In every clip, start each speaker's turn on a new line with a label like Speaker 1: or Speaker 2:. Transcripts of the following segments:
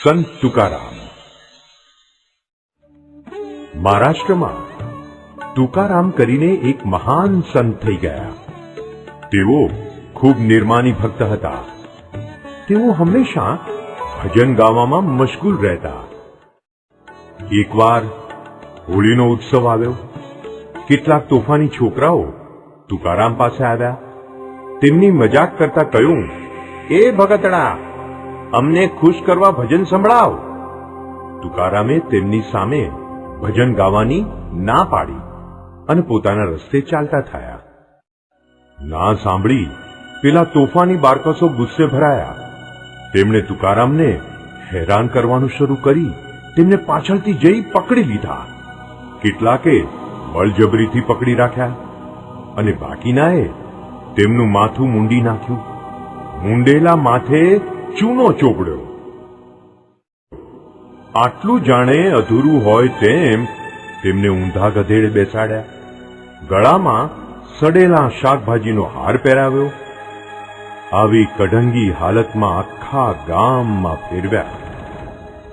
Speaker 1: સંત તુકારામ. મહારાષ્ટ્રમાં તુકારામ કરીને એક મહાન સંત થઈ ગયા. તેઓ ખૂબ નિર્માની ભક્ત હતા. તેઓ હંમેશા ભજન ગાવામાં મશગુલ રહેતા. એકવાર હોળીનો ઉત્સવ આવ્યો. કેટલાક તોફાની છોકરાઓ તુકારામ પાસે આવ્યા. તેમની મજાક કરતા કહ્યું, એ ભગતડા, અમને ખુશ કરવા ભજન સંભળાવ. તુકારામે તેમની સામે ભજન ગાવાની ના પાડી અને પોતાના રસ્તે ચાલતા થયા. ના સાંભળી પેલા તોફાની બારકસો ગુસ્સે ભરાયા. તેમણે તુકારામને હેરાન કરવાનું શરૂ કરી તેમને પાછળથી જઈ પકડી લીધા. કેટલાકે બળજબરીથી પકડી રાખ્યા અને બાકીનાએ તેમનું માથું મૂંડી નાખ્યું. મૂંડેલા માથે ચૂનો ચોપડ્યો. આટલું જાણે અધૂરું હોય તેમ તેમને ઊંધા ગધેડે બેસાડ્યા. ગળામાં સડેલા શાકભાજીનો હાર પહેરાવ્યો. આવી કઢંગી હાલતમાં આખા ગામમાં ફેરવ્યા.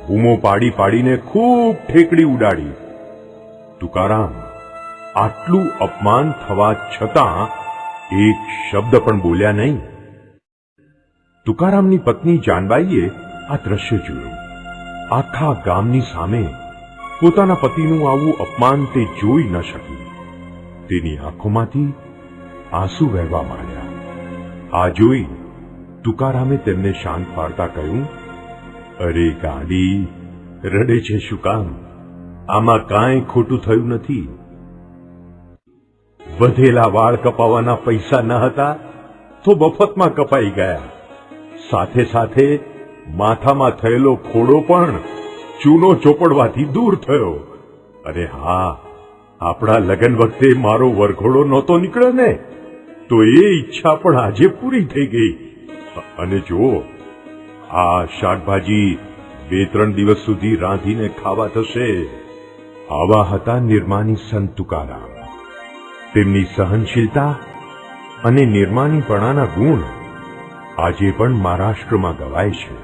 Speaker 1: બૂમો પાડી પાડીને ખૂબ ઠેકડી ઉડાડી. તુકારામ આટલું અપમાન થવા છતાં એક શબ્દ પણ બોલ્યા નહીં. તુકારામની પત્ની જાનબાઈએ આ દ્રશ્ય જોયું. આખા ગામની સામે પોતાના પતિનું આવું અપમાન તે જોઈ ન શકી. તેની આંખોમાંથી આંસુ વહેવા માંડ્યા. આ જોઈ તુકારામે તેમને શાંત પાડતા કહ્યું, અરે ગાંડી, રડે છે શું કામ? આમાં કાંઈ ખોટું થયું નથી. વધેલા વાળ કપાવવાના પૈસા ન હતા તો મફતમાં કપાઈ ગયા. સાથે સાથે માથામાં થયેલો ખોડો પણ ચૂનો ચોપડવાથી દૂર થયો. અરે હા, આપણા લગ્ન વખતે મારો વરઘોડો નહોતો નીકળ્યો ને, તો એ ઈચ્છા પણ આજે પૂરી થઈ ગઈ. અને જો આ શાકભાજી 2-3 દિવસ સુધી રાંધીને ખાવા થશે. આવા હતા નિર્માની સંત તુકારામ. તેમની સહનશીલતા અને નિર્માનીપણાના ગુણ આજે પણ મહારાષ્ટ્રમાં ગવાય છે.